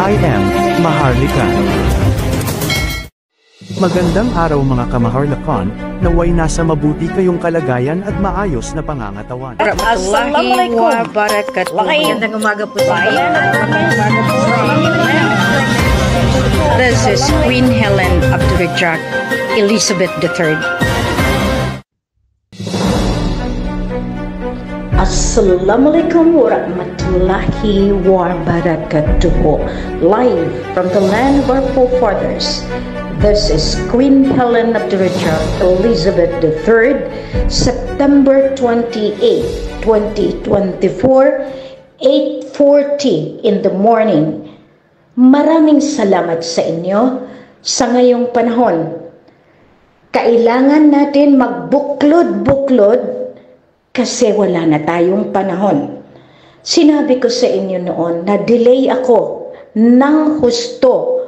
I am Maharlika. Magandang araw mga kamaharlakan, naway nasa mabuti kayong kalagayan at maayos na pangangatawan. Assalamualaikum wabarakatuh. Magandang umaga po sa inyo. This is Queen Helen Abdurrahman Elizabeth III. Assalamualaikum warahmatullahi wabarakatuh. Live from the land of our forefathers. This is Queen Helen Abdurrahman Elizabeth III, September 28, 2024, 8:40 in the morning. Maraming salamat sa inyo sa ngayong panahon. Kailangan natin magbuklod-buklod kasi wala na tayong panahon. Sinabi ko sa inyo noon na delay ako ng husto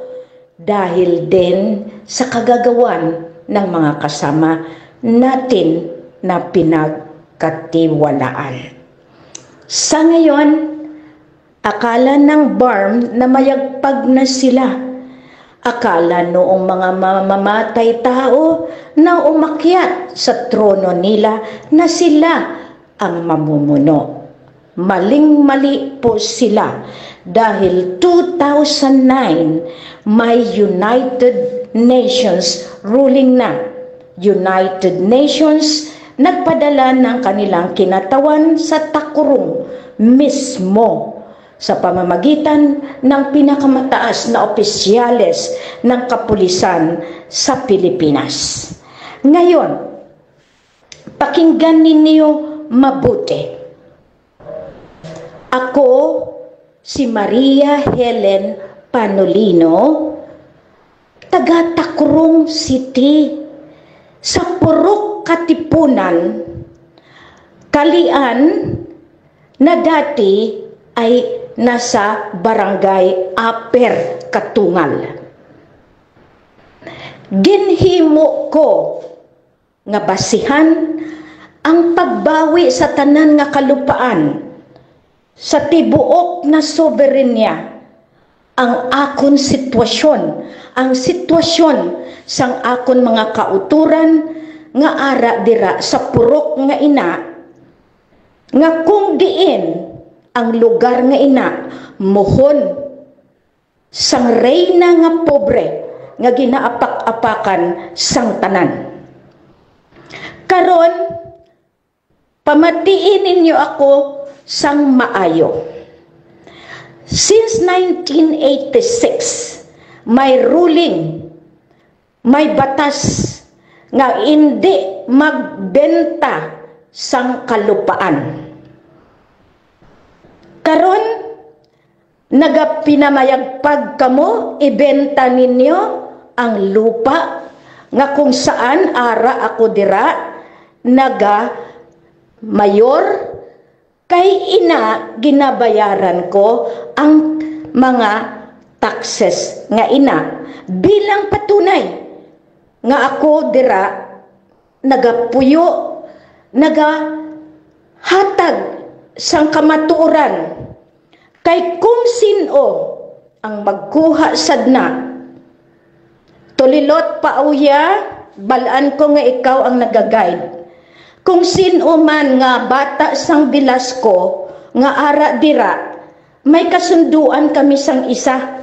dahil din sa kagagawan ng mga kasama natin na pinagkatiwalaan. Sa ngayon, akala ng BARM na mayagpag na sila. Akala noong mga mamamatay tao na umakyat sa trono nila na sila ang mamumuno. Maling-mali po sila dahil 2009 may United Nations ruling na. United Nations nagpadala ng kanilang kinatawan sa takurong mismo sa pamamagitan ng pinakamataas na opisyales ng kapulisan sa Pilipinas. Ngayon, pakinggan ninyo mabuti. Ako, si Maria Helen Panolino, taga Takurong City, sa Purok Katipunan, Kalian, na dati ay nasa Barangay Aper, Katungal. Ginhimo ko nga basihan ang pagbawi sa tanan nga kalupaan sa tibuok na soberenya ang akon sitwasyon, ang sitwasyon sang akon mga kauturan nga ara dira sa purok nga ina, nga kung diin ang lugar nga ina mohon sang reyna nga pobre nga ginaapak-apakan sang tanan. Karon pamatiin ninyo ako sang maayo. Since 1986 may ruling, may batas nga hindi magbenta sang kalupaan. Karon nagapinamayagpag kamo, ibenta ninyo ang lupa nga kung saan ara ako dira naga mayor kay ina ginabayaran ko ang mga taxes nga ina bilang patunay nga ako dira nagapuyo, nagahatag sang kamatuoran kay kung sino ang magkuha sadna tulilot pauya balaan ko nga ikaw ang nagaguide. Kung sino man nga bata sang Velasco nga ara dira may kasunduan kami sang isa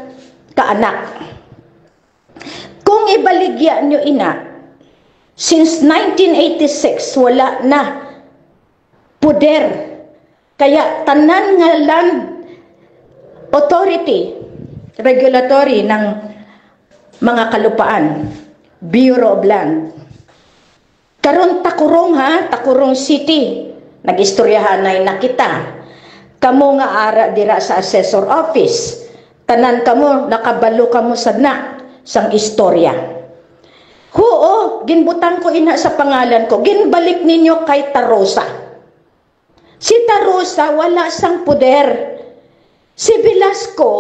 ka anak. Kung ibaligya nyo ina, since 1986 wala na poder. Kaya tanan nga land authority, regulatory ng mga kalupaan, Bureau of Land. Karon Takurong Takurong City, nag-istoryahan na kita. Kamo nga ara dira sa assessor office. Tanan kamo, nakabalo kamo sadna sang istorya. Ginbutang ko ina sa pangalan ko, ginbalik ninyo kay Tarosa. Si Tarosa wala sang poder. Si Velasco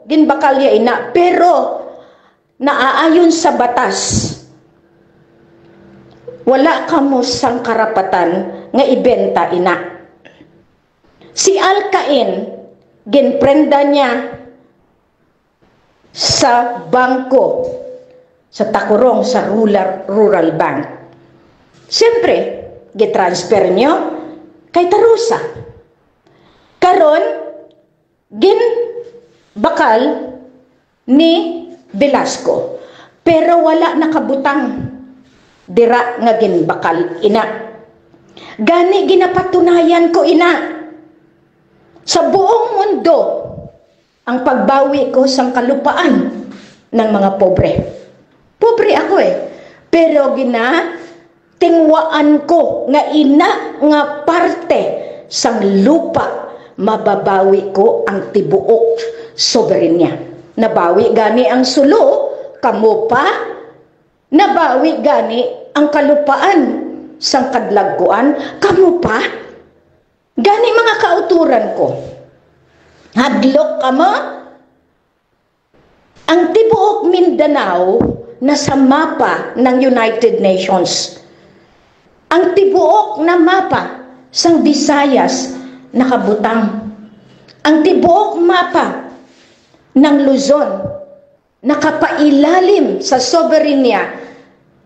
ginbakalya ina pero naaayon sa batas. Wala kamo sang karapatan nga ibenta ina. Si Alcain ginprenda niya sa bangko sa Takurong sa Rural Bank. Siyempre, gitransfer niyo kay Tarosa. Karon gin bakal ni Velasco pero wala nakabutang dira nga ginbakal ina. Gani ginapatunayan ko ina sa buong mundo ang pagbawi ko sang kalupaan ng mga pobre. Pobre ako pero tingwaan ko nga ina nga parte sang lupa mababawi ko ang tibuok soberenya. Nabawi gani ang sulo, kamo pa, nabawi gani ang kalupaan sang kadlagkuan, kamo pa. Gani mga kauturan ko. Hadlok kamo, ang tibuok Mindanao nasa mapa ng United Nations. Ang tibuok na mapa sang Visayas nakabutang. Ang tibuok mapa ng Luzon nakapailalim sa soberenya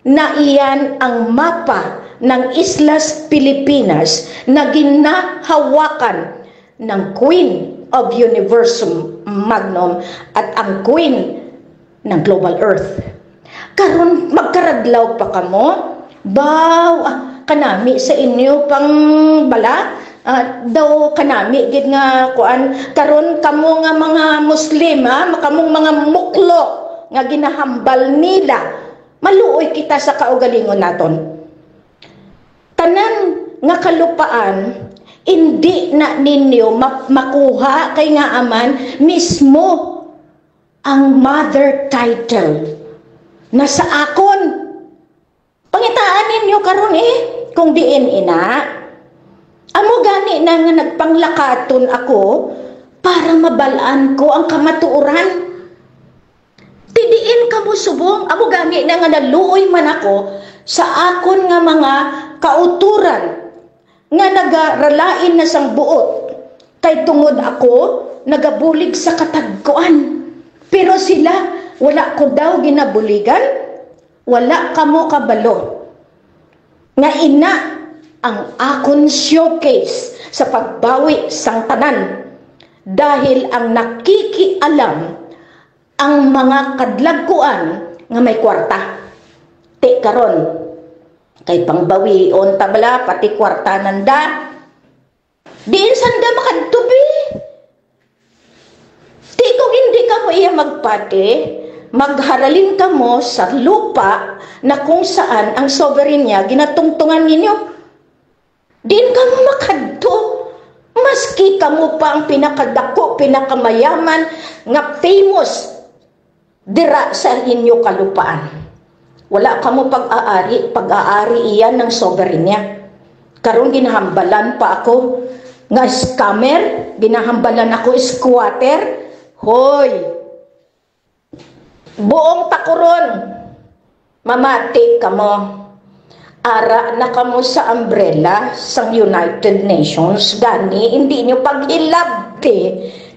na iyan ang mapa ng Islas Pilipinas na ginahawakan ng Queen of Universum Magnum at ang Queen ng Global Earth. Karon magkaradlaw pa kamo, kanami sa inyo pang bala, daw kanami gid nga kuan karon kamo nga mga Muslim makamong mga muklo nga ginahambal nila, maluoy kita sa kaugalingon naton. Tanan nga kalupaan hindi na ninyo makuha kay nga aman mismo ang mother title nasa akon. Pangitaan ninyo karon kung diin ina. Amo gani na nga nagpanglakaton ako para mabalaan ko ang kamatuoran. Tidiin ka mo subong, amo gani na nga naluoy man ako sa akon nga mga kauturan nga nagaralain na sang buot. Kay tungod ako nagabulig sa katagkuan. Pero sila wala ko daw ginabuligan, wala kamo kabalo. Nga ina ang akon showcase sa pagbawi sang tanan dahil ang nakikialam ang mga kadlagkuan nga may kwarta. Ti karon kay pangbawi on tabala pati kwarta nanda diin sanda makadtubi. Ti kung hindi ka mo iya magpati, magharalin ka mo sa lupa na kung saan ang soberenya ginatungtungan ninyo. Din ka mo makadto. Maski ka mo pa ang pinakadako, pinakamayaman, nga famous dira sa inyo kalupaan. Wala ka mo pag-aari iyan ng soberenya. Karon ginahambalan pa ako nga scammer, ginahambalan ako squatter. Hoy! Buong Takuron, mamati ka mo. Ara na kamo sa umbrella sa United Nations, gani hindi nyo pag-ilabti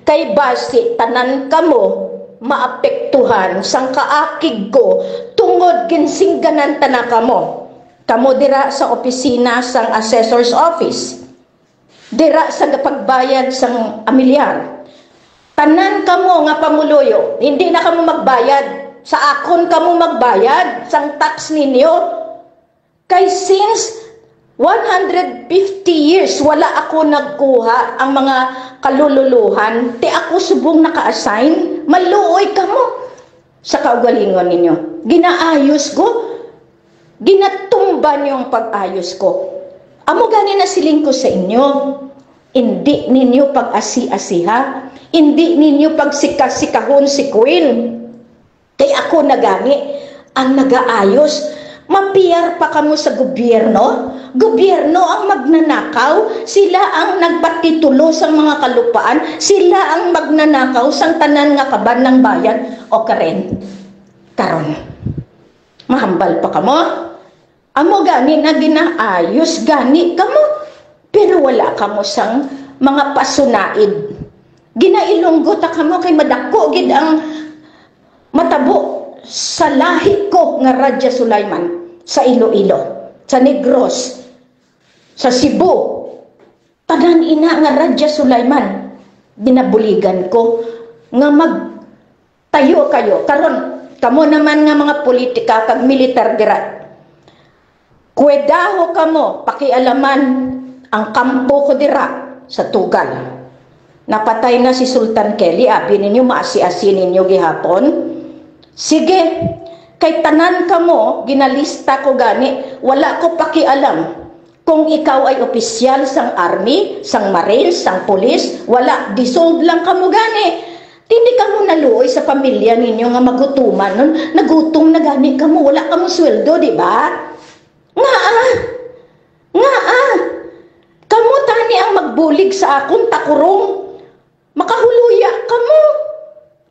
kay basi tanan kamo maapektuhan sang kaakig ko tungod ginsingganan tanan kamo. Kamo dira sa opisina sang assessor's office, dira sa pagbayad sang amilyar. Tanan kamo nga pamuloyo, hindi na kamo magbayad, sa akon kamo magbayad sang tax ninyo. Kay since 150 years wala ako nagkuha ang mga kalululuhan, ti ako subong naka-assign, maluoy ka mo sa kaugalingon ninyo. Ginaayos ko, ginatumban yung pag-ayos ko. Amo gani na siling ko sa inyo, hindi ninyo pag-asi-asiha, hindi ninyo pagsikas-sikahon si Queen. Kay ako na gani ang nagaayos. Mapiyar pa kamo sa gobyerno? Gobyerno ang magnanakaw, sila ang nagpatitulo sa mga kalupaan, sila ang magnanakaw sa tanan nga kaban ng bayan. O Karen, karon, mahambal pa kamo? Amo gani na ginaayos, gani kamo, pero wala kamo sang mga pasunaid. Ginailunggo ta kamo kay madako gid ang matabo sa lahi ko nga Radya Sulaiman sa Iloilo, sa Negros, sa Cebu. Tanan ina nga Radya Sulaiman, binabuligan ko nga magtayo kayo. Karon, kamo naman nga mga politika kag militar dira. Kuedaho kamo, pakialaman ang kampo ko dira sa Tugal. Napatay na si Sultan Kelly, abi ninyo maasi-asi ninyo gihapon. Sige, kay tanan kamo, ginalista ko gani, wala ko pakialam. Kung ikaw ay opisyal sang army, sang marines, sang police, wala, dissolve lang kamo gani. Hindi kamo naluoy sa pamilya ninyo nga magutuman nun, nagutom na gani kamo, wala kamo sweldo, di ba? Kamo tani ang magbulig sa akong takurong. Makahuluya kamo.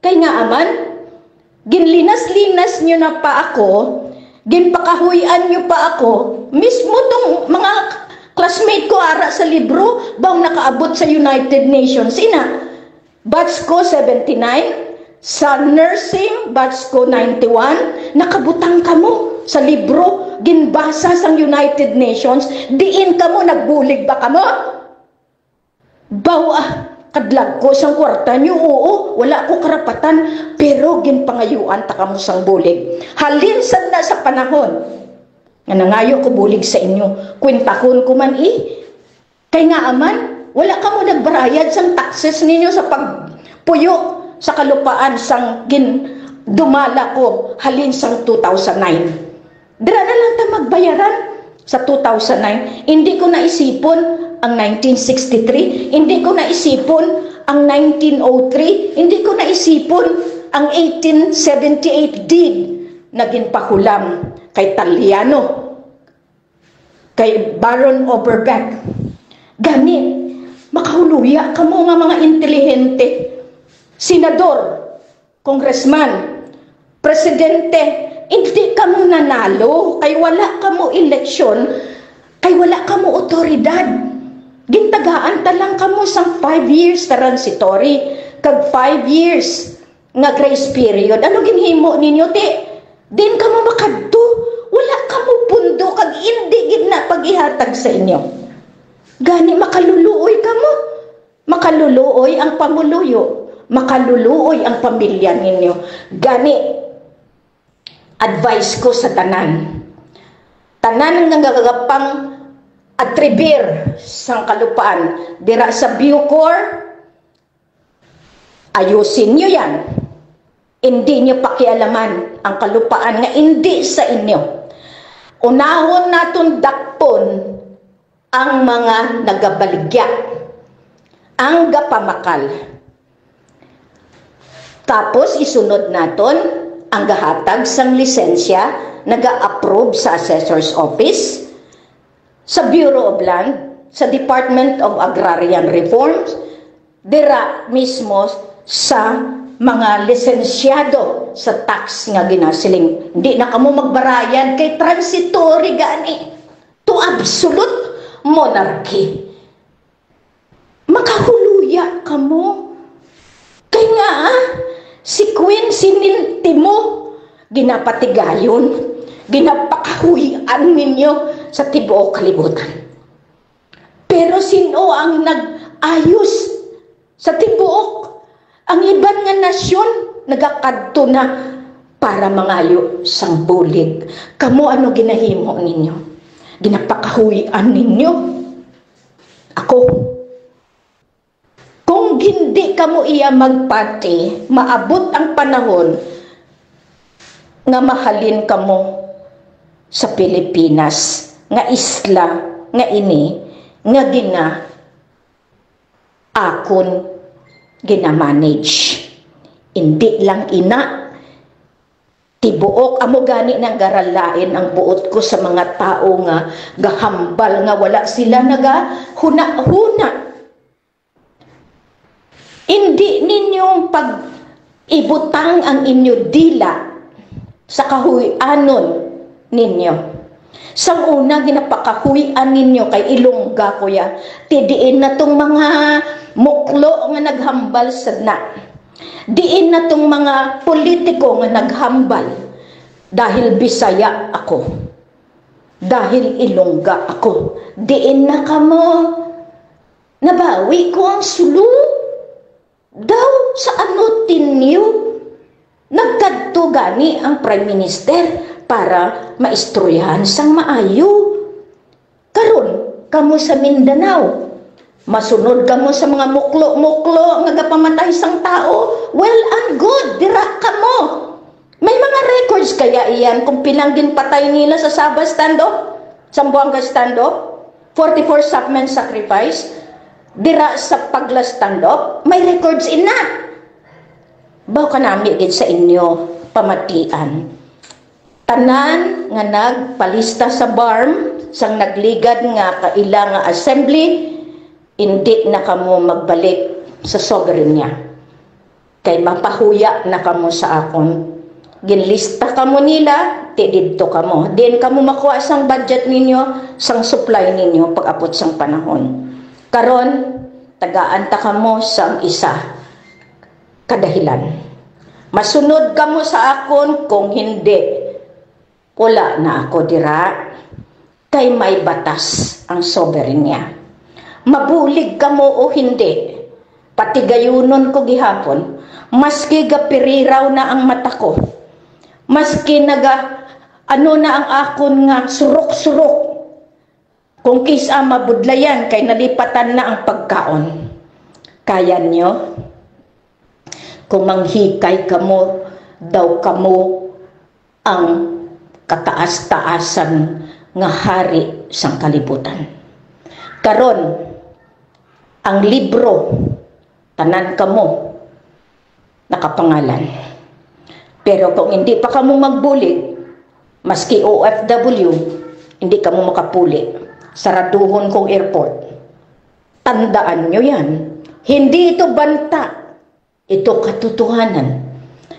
Kay nga aman, ginlinas-linas nyo na pa ako, ginpakahuyan nyo pa ako, mismo tong mga classmate ko ara sa libro, bang nakaabot sa United Nations. Ina, batch ko 79, sa nursing, batch ko 91, nakabutang kamo sa libro, ginbasa sa United Nations, diin kamo, nagbulig ba kamo? Bawa, kadlag ko sang kwarta nyo, oo, wala ko karapatan, pero ginpangayuan ta kamo sang bulig. Halinsan na sa panahon, nga nangayo ko bulig sa inyo, kwentahon ko man kay nga aman, wala kamo nagbarayad sang taxes ninyo sa pagpuyo sa kalupaan sang dumala ko halin sang 2009. Dira na lang ta magbayaran sa 2009. Hindi ko naisipon ang 1963, hindi ko naisipon ang 1903, hindi ko naisipon ang 1878 deed na ginpakulam kay Taliano, kay Baron Overbeck. Gani, makahuluya kamo nga mga intelihente, senador, congressman, presidente, hindi kamo nanalo, kay wala kamo eleksyon, kay wala kamo otoridad. Gintagaan talang kamo sang 5 years transitory, kag 5 years nga grace period. Ano ginhimo ninyo, te? Din kamo makadto, wala kamo pundo, kag hindi gid na pag-ihatag sa inyo. Gani makaluluoy kamo, makaluluoy ang pamuluyo, makaluluoy ang pamilya ninyo. Gani, advice ko sa tanan nga nagagapang atribir sang kalupaan dira sa Bucor, ayusin nyo yan. Hindi nyo pakialaman ang kalupaan nga hindi sa inyo. Unahon naton dakpon ang mga nagabaligya, ang gapamakal. Tapos isunod naton ang gahatag sang lisensya, naga-approve sa Assessor's Office, sa Bureau of Land, sa Department of Agrarian Reforms, dira mismo sa mga lisensyado sa tax nga ginasiling. Hindi na kamo magbarayad kay transitory gani to absolute monarchy. Makahuluya kamo. Kay nga si Queen Sinintimo, ginapatigayon, ginapakahuyan ninyo sa tibuok kalibutan. Pero sino ang nag-ayos sa tibuok? Ang iban nga nasyon, nagakadto na para mangayo sang bulig. Kamo ano ginahimo ninyo? Ginapakahuyan ninyo? Ako, kung hindi kamo iya magpati, maabot ang panahon nga mahalin kamo sa Pilipinas, nga isla, nga ini, nga akon, ginamanage. Hindi lang ina, Tibuok amo gani nang garalain ang buot ko sa mga tao nga gahambal nga wala sila naga-huna-huna. Hindi ninyong pag-ibutang ang inyo dila sa kahuyanon ninyo. Sang una ginapakahuyan ninyo kay Ilongga kuya, tidiin na tong mga muklo nga naghambal sa na. Diin na tong mga politiko nga naghambal dahil Bisaya ako. Dahil Ilongga ako. Diin na kamo. Nabawi ko ang sulu. Daw sa ano tinyo. Nagkadto gani ang Prime Minister para maistoryahan sang maayo. Karon kamo sa Mindanao, masunod kamo sa mga muklo-muklo nga gapamatay sang tao. Well and good, dira kamo. May mga records kaya iyan kung pilang ginpatay nila sa Sabah stand-up, Zamboanga stand-up, 44 Sapmen sacrifice, dira sa Pagla stand-up, may records ina. Baw ka nami gid sa inyo pamatian. Tanan nga nagpalista sa BARM sang nagligad nga kaila nga assembly, hindi na kamo magbalik sa soberenya. Kay mapahuya na kamo sa akon. Ginlista kamo nila, ti didto kamo. Din kamo makuha sang budget ninyo, sang supply ninyo pag-apot sang panahon. Karon tagaan ta kamo sang isa kadahilan. Masunod kamo sa akon, kung hindi, wala na ako dira. Kay may batas ang soberenya. Mabulig kamo o hindi, pati gayunon ko gihapon, maski gapiriraw na ang mata ko, maski ano na ang akon nga surok-surok, kung kisa mabudlayan kay nalipatan na ang pagkaon. Kaya nyo? Kung manghikay kamo, daw kamo ang kataas-taasan nga hari sang kalibutan. Karon, ang libro, tanan kamo, nakapangalan. Pero kung hindi pa kamo magbulig, maski OFW, hindi kamo makapuli. Saraduhon kong airport. Tandaan nyo yan. Hindi ito banta. Ito katotohanan.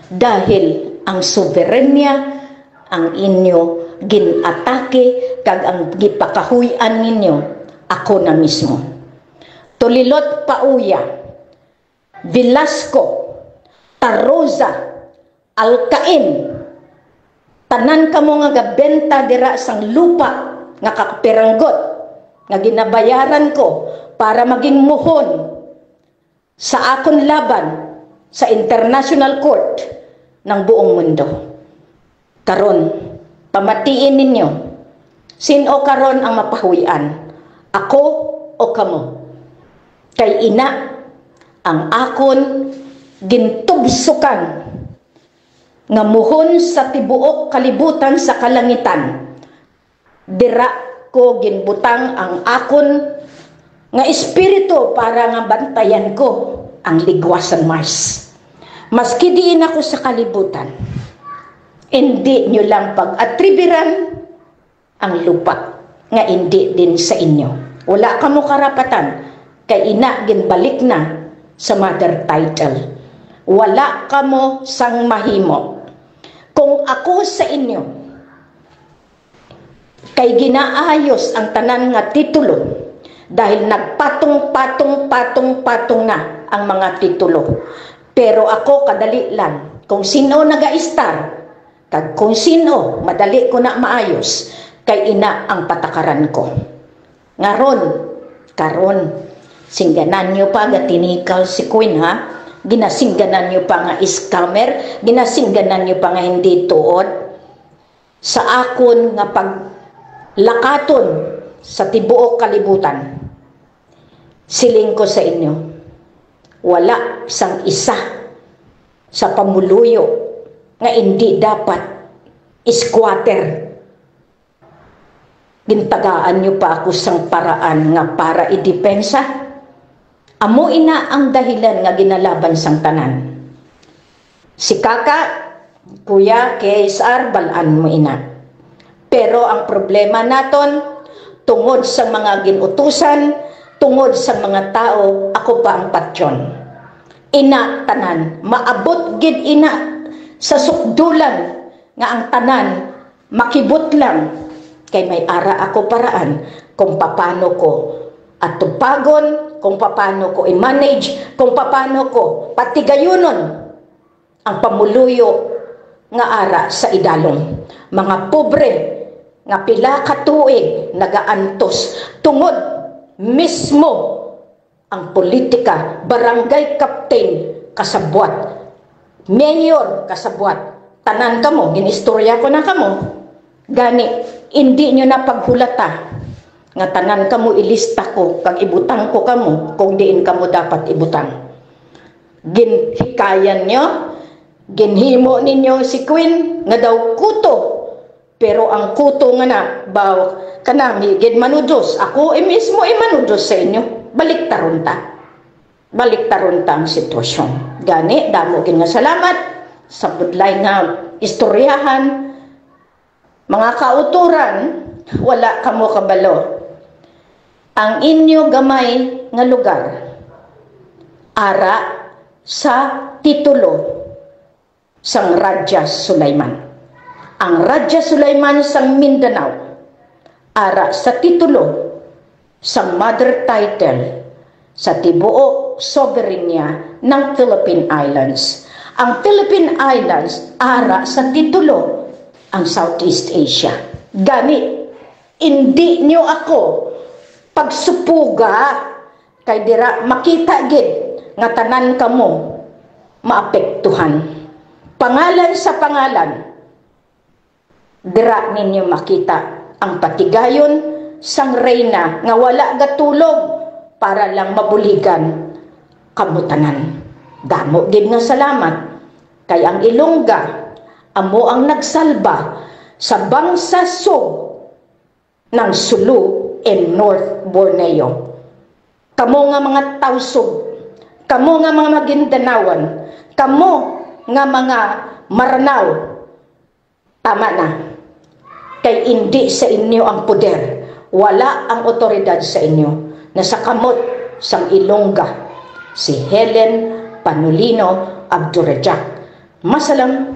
Dahil ang soberenya, ang inyo ginatake, kag ang gipakahuyan ninyo, ako na mismo. Tolilot Pauya, Velasco, Taroza, Alcain, tanan kamo nga gabenta dira sang lupa nga kakapiranggot nga ginabayaran ko para maging muhon sa akon laban sa International Court ng buong mundo. Karon, pamatiin ninyo, sino karon ang mapahuyan? Ako o kamo? Kay ina, ang akon gintubsukan nga muhon sa tibuok kalibutan sa kalangitan. Dira ko ginbutang ang akon nga espiritu para nga bantayan ko ang ligwasan Mars. Maski diin ako sa kalibutan, hindi nyo lang pag-atribiran ang lupa nga hindi din sa inyo. Wala kamo karapatan kay ina ginbalik na sa mother title. Wala kamo sang mahimo. Kung ako sa inyo kay ginaayos ang tanan nga titulo dahil nagpatong-patong na ang mga titulo. Pero ako kadali lang kung sino naga-star kag kung sino madali ko na maayos kay ina ang patakaran ko. Karon singganan nyo pa nga tinikal si Queen ha, ginasingganan nyo pa nga scammer, ginasingganan nyo pa nga hindi tuod sa akon nga paglakaton sa tibuok kalibutan. Siling ko sa inyo, wala sang isa sa pamuluyo nga hindi dapat squatter. Gintagaan nyo pa ako sang paraan nga para idepensa. Amo ina ang dahilan nga ginalaban sang tanan. Si Kaka, Kuya, KSR, balaan mo ina. Pero ang problema naton, tungod sa mga ginutusan, tungod sa mga tao, ako pa ang patyon. Ina tanan, maabot gid ina sa sukdulan nga ang tanan makibot lang kay may ara ako paraan kung paano ko at tupagon, kung paano ko i-manage, kung paano ko patigayunon ang pamuluyo nga ara sa idalom. Mga pobre nga pila ka tuig nagaantos tungod mismo ang politika, barangay captain kasabwat, mayor kasabwat, tanan kamo, ginistorya ko na kamo. Gani, hindi nyo na paghulata nga tanan kamo ilista ko, kag ibutang ko kamo, kung diin kamo dapat ibutang. Ginhikayan nyo, ginhimo ninyo si Queen, nga daw kuto. Pero ang kuto nga na, baw, kanami, gid manudos. Ako mismo manudos sa inyo. Baliktaron ta. Baliktaron ta ang sitwasyon. Gani, damo gid nga salamat sa budlay nga istoryahan. Mga kauturan, wala kamo kabalo. Ang inyo gamay nga lugar, ara sa titulo sang Raja Sulaiman. Ang Raja Sulaiman sang Mindanao, ara sa titulo sang mother title sa tibuok soberenya ng Philippine Islands. Ang Philippine Islands, ara sa titulo ang Southeast Asia. Gani, hindi nyo ako pagsupuga kay dira makita gid nga tanan kamo maapektuhan. Pangalan sa pangalan, dira ninyo makita ang patigayon sang reyna nga wala gatulog para lang mabuligan kamutanan. Damo gid nga salamat kay ang Ilongga amo ang nagsalba sa bangsa Sug ng Sulu in North Borneo. Kamo nga mga Tausug, kamo nga mga Magindanawan, kamo nga mga Maranao, tama na. Kay hindi sa inyo ang poder, wala ang otoridad sa inyo. Nasa kamot sang Ilongga, si Helen Panulino Abdurrajak. Masalam.